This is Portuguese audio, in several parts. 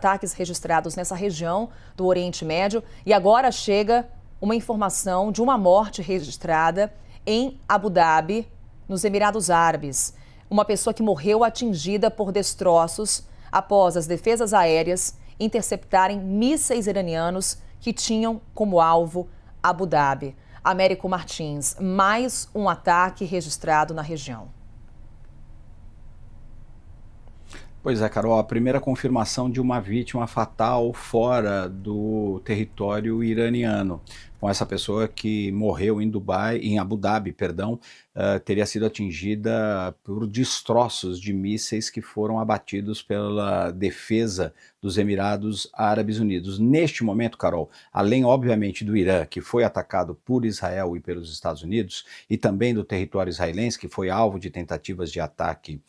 ataques registrados nessa região do Oriente Médio. E agora chega uma informação de uma morte registrada em Abu Dhabi, nos Emirados Árabes. Uma pessoa que morreu atingida por destroços após as defesas aéreas interceptarem mísseis iranianos que tinham como alvo Abu Dhabi. Américo Martins, mais um ataque registrado na região. Pois é, Carol, a primeira confirmação de uma vítima fatal fora do território iraniano, com essa pessoa que morreu em Abu Dhabi, perdão, teria sido atingida por destroços de mísseis que foram abatidos pela defesa dos Emirados Árabes Unidos. Neste momento, Carol, além obviamente do Irã, que foi atacado por Israel e pelos Estados Unidos, e também do território israelense, que foi alvo de tentativas de ataque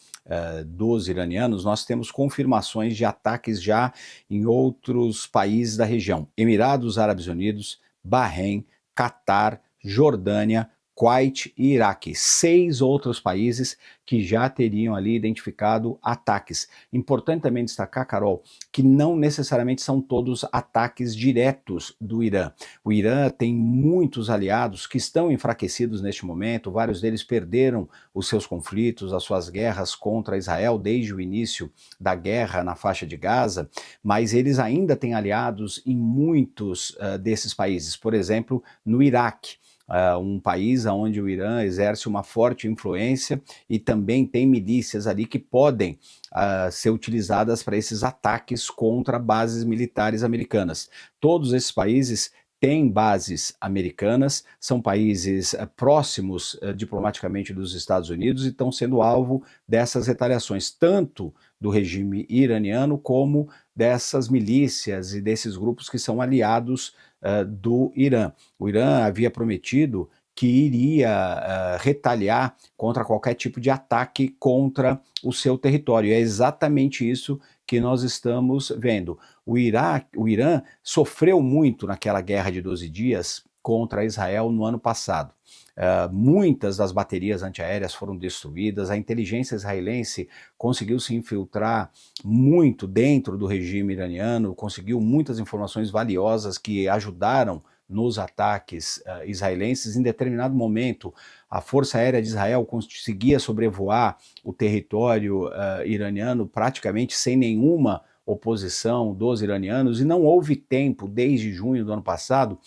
dos iranianos, nós temos confirmações de ataques já em outros países da região. Emirados Árabes Unidos, Bahrein, Catar, Jordânia, Kuwait e Iraque. 6 outros países que já teriam ali identificado ataques. Importante também destacar, Carol, que não necessariamente são todos ataques diretos do Irã. O Irã tem muitos aliados que estão enfraquecidos neste momento, vários deles perderam os seus conflitos, as suas guerras contra Israel desde o início da guerra na faixa de Gaza, mas eles ainda têm aliados em muitos desses países, por exemplo, no Iraque. Um país onde o Irã exerce uma forte influência e também tem milícias ali que podem ser utilizadas para esses ataques contra bases militares americanas. Todos esses países têm bases americanas, são países próximos diplomaticamente dos Estados Unidos e estão sendo alvo dessas retaliações, tanto do regime iraniano como dessas milícias e desses grupos que são aliados do Irã. O Irã havia prometido que iria retaliar contra qualquer tipo de ataque contra o seu território. E é exatamente isso que nós estamos vendo. O Irã sofreu muito naquela guerra de 12 dias contra Israel no ano passado. Muitas das baterias antiaéreas foram destruídas, a inteligência israelense conseguiu se infiltrar muito dentro do regime iraniano, conseguiu muitas informações valiosas que ajudaram nos ataques israelenses. Em determinado momento, a Força Aérea de Israel conseguia sobrevoar o território iraniano praticamente sem nenhuma oposição dos iranianos, e não houve tempo, desde junho do ano passado,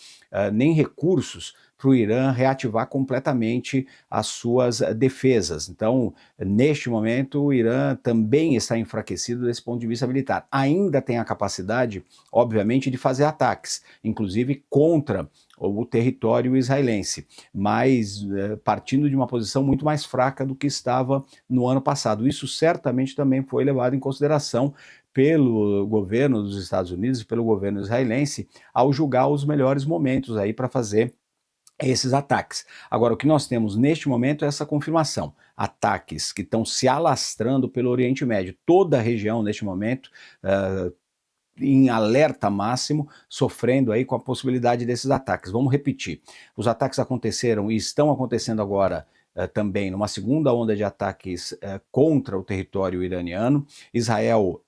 nem recursos para o Irã reativar completamente as suas defesas. Então, neste momento, o Irã também está enfraquecido desse ponto de vista militar. Ainda tem a capacidade, obviamente, de fazer ataques, inclusive contra o território israelense, mas partindo de uma posição muito mais fraca do que estava no ano passado. Isso certamente também foi levado em consideração pelo governo dos Estados Unidos e pelo governo israelense ao julgar os melhores momentos aí para fazer esses ataques. Agora, o que nós temos neste momento é essa confirmação. Ataques que estão se alastrando pelo Oriente Médio. Toda a região, neste momento, em alerta máximo, sofrendo aí com a possibilidade desses ataques. Vamos repetir. Os ataques aconteceram e estão acontecendo agora também numa segunda onda de ataques contra o território iraniano. Israel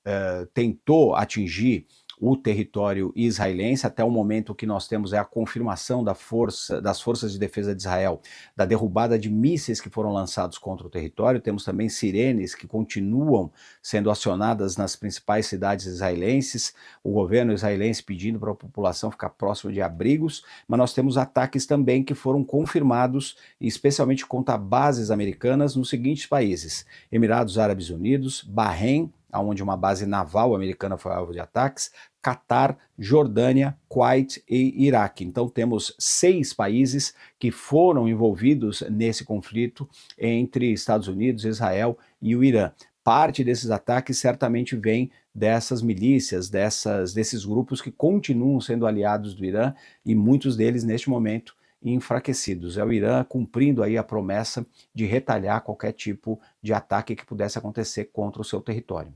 tentou atingir o território israelense. Até o momento o que nós temos é a confirmação das forças de defesa de Israel, da derrubada de mísseis que foram lançados contra o território. Temos também sirenes que continuam sendo acionadas nas principais cidades israelenses, o governo israelense pedindo para a população ficar próximo de abrigos, mas nós temos ataques também que foram confirmados, especialmente contra bases americanas nos seguintes países: Emirados Árabes Unidos, Bahrein, onde uma base naval americana foi alvo de ataques, Catar, Jordânia, Kuwait e Iraque. Então temos 6 países que foram envolvidos nesse conflito entre Estados Unidos, Israel e o Irã. Parte desses ataques certamente vem dessas milícias, desses grupos que continuam sendo aliados do Irã, e muitos deles neste momento enfraquecidos. É o Irã cumprindo aí a promessa de retalhar qualquer tipo de ataque que pudesse acontecer contra o seu território.